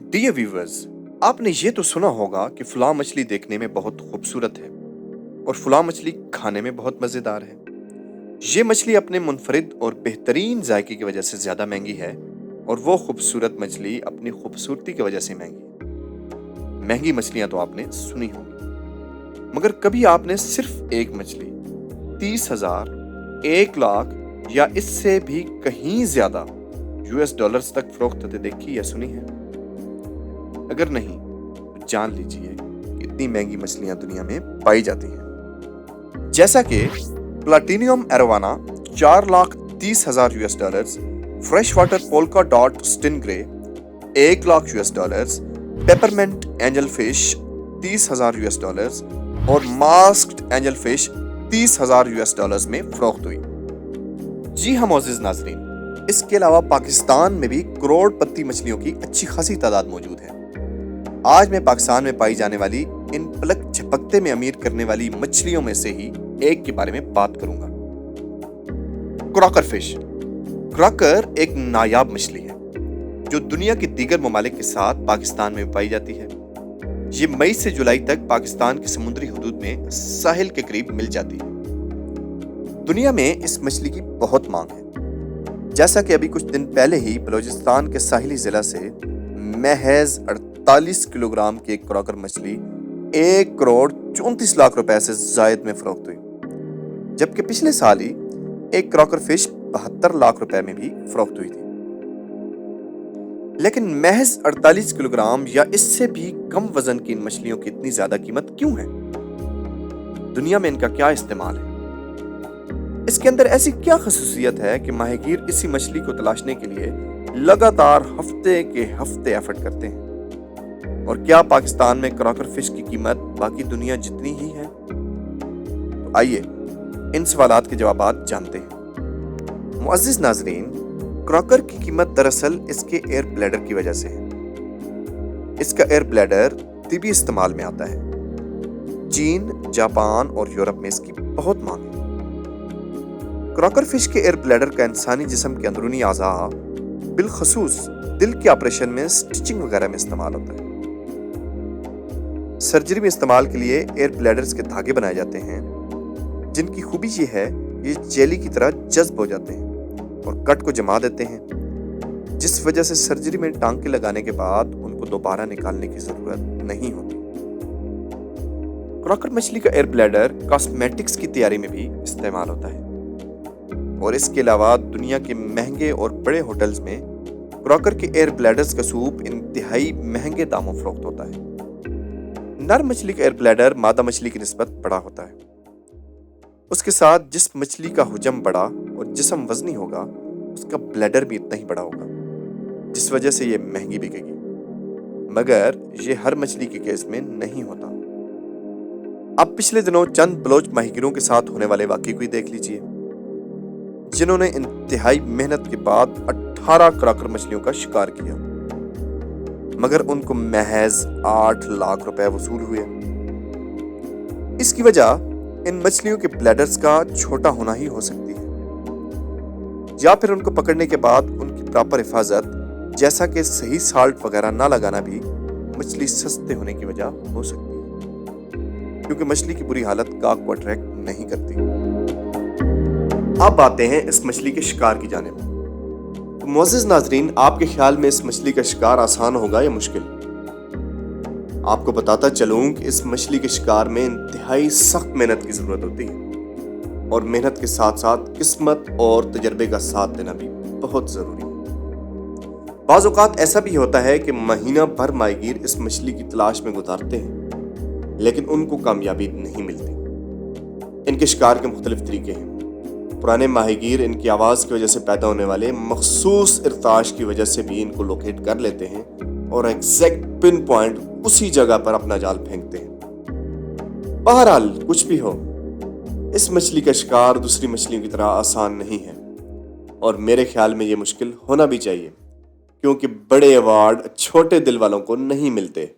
Dear viewers, आपने ये तो सुना होगा कि फलां मछली देखने में बहुत खूबसूरत है और फलां मछली खाने में बहुत मज़ेदार है। ये मछली अपने मुनफरिद और बेहतरीन जायके की वजह से ज़्यादा महंगी है और वो खूबसूरत मछली अपनी खूबसूरती की वजह से महंगी है। महंगी मछलियाँ तो आपने सुनी होंगी, मगर कभी आपने सिर्फ एक मछली 30,000, 1 लाख या इससे भी कहीं ज़्यादा $US तक फरोख्त होते देखी या सुनी है? अगर नहीं तो जान लीजिए कि इतनी महंगी मछलियां दुनिया में पाई जाती हैं। जैसा कि platinum arowana $4,30,000, fresh water polka dot stingray $1,00,000, peppermint angel fish $30,000 और मास्क्ड एंजल फिश $30,000 में फरोख्त हुई। जी हाँ मोअज़्ज़िज़ नाज़रीन, इसके अलावा पाकिस्तान में भी करोड़पति मछलियों की अच्छी खासी तादाद मौजूद है। आज मैं पाकिस्तान में पाई जाने वाली इन पलक झपकते में अमीर करने वाली मछलियों में से ही एक के बारे में बात करूंगा। Crocker fish. क्रॉकर एक नायाब मछली है जो दुनिया के दीगर ममालिक के साथ पाकिस्तान में पाई जाती है। ये मई से जुलाई तक पाकिस्तान की समुद्री हदूद में साहिल के करीब मिल जाती है। दुनिया में इस मछली की बहुत मांग है। जैसा कि अभी कुछ दिन पहले ही बलूचिस्तान के साहिली जिला से महज 48 किलोग्राम की एक क्रॉकर मछली 1,34,00,000 से जायद में फरोख्त हुई, जबकि पिछले साल ही एक क्रॉकर फिश 72 लाख रुपए में भी फरोख्त हुई थी। लेकिन महज 48 किलोग्राम या इससे भी कम वजन की इन मछलियों की इतनी ज्यादा कीमत क्यों है? दुनिया में इनका क्या इस्तेमाल है? इसके अंदर ऐसी क्या खसूसियत है कि माहिगीर इसी मछली को तलाशने के लिए लगातार हफ्ते के हफ्ते एफर्ट करते हैं? और क्या पाकिस्तान में क्रॉकर फिश की कीमत बाकी दुनिया जितनी ही है? तो आइए इन सवालात के जवाब जानते हैं। मुअज़्ज़िज़ नाज़रीन, क्रॉकर की कीमत दरअसल इसके एयर ब्लैडर की वजह से है। इसका एयर ब्लैडर तिबी इस्तेमाल में आता है। चीन, जापान और यूरोप में इसकी बहुत मांग है। क्रॉकर फिश के एयर ब्लैडर का इंसानी जिस्म के अंदरूनी आज़ा बिलखसूस दिल के ऑपरेशन में स्टिचिंग वगैरह में इस्तेमाल होता है। सर्जरी में इस्तेमाल के लिए एयर ब्लैडर्स के धागे बनाए जाते हैं, जिनकी खूबी ये है ये जेली की तरह जज्ब हो जाते हैं और कट को जमा देते हैं, जिस वजह से सर्जरी में टांके लगाने के बाद उनको दोबारा निकालने की जरूरत नहीं होती। क्रॉकर मछली का एयर ब्लैडर कॉस्मेटिक्स की तैयारी में भी इस्तेमाल होता है और इसके अलावा दुनिया के महंगे और बड़े होटल्स में क्रॉकर के एयर ब्लैडर्स का सूप इंतहाई महंगे दामों फरोख्त होता है। नर मछली का एयर ब्लैडर मादा मछली की निस्बत बड़ा होता है। उसके साथ जिस मछली का हुजम बड़ा और जिस्म वजनी होगा, उसका ब्लैडर भी इतना ही बड़ा होगा, जिस वजह से ये महंगी बिकेगी। मगर ये हर मछली के केस में नहीं होता। अब पिछले दिनों चंद बलोच माहिगीरों के साथ होने वाले वाकये को ही देख लीजिए, जिन्होंने इंतहाई मेहनत के बाद 18 क्रॉकर मछलियों का शिकार किया, मगर उनको महज 8 लाख रुपए वसूल हुए। इसकी वजह इन मछलियों के ब्लैडर्स का छोटा होना ही हो सकती है, या फिर उनको पकड़ने के बाद उनकी प्रॉपर हिफाजत जैसा कि सही साल्ट वगैरह ना लगाना भी मछली सस्ते होने की वजह हो सकती है, क्योंकि मछली की बुरी हालत गाक को अट्रैक्ट नहीं करती। अब आते हैं इस मछली के शिकार की जानिब। तो मुअज़्ज़िज़ नाज़रीन, आपके ख्याल में इस मछली का शिकार आसान होगा या मुश्किल? आपको बताता चलूं कि इस मछली के शिकार में इंतहाई सख्त मेहनत की जरूरत होती है और मेहनत के साथ साथ किस्मत और तजर्बे का साथ देना भी बहुत जरूरी है। बाज़ औक़ात ऐसा भी होता है कि महीना भर माहिगीर इस मछली की तलाश में गुजारते हैं, लेकिन उनको कामयाबी नहीं मिलती। इनके शिकार के मुख्तलिफ तरीके हैं। पुराने माहिगीर इनकी आवाज़ की वजह से पैदा होने वाले मखसूस इर्ताश की वजह से भी इनको लोकेट कर लेते हैं और एग्जैक्ट पिन पॉइंट उसी जगह पर अपना जाल फेंकते हैं। बहरहाल कुछ भी हो, इस मछली का शिकार दूसरी मछलियों की तरह आसान नहीं है और मेरे ख्याल में ये मुश्किल होना भी चाहिए, क्योंकि बड़े अवार्ड छोटे दिल वालों को नहीं मिलते।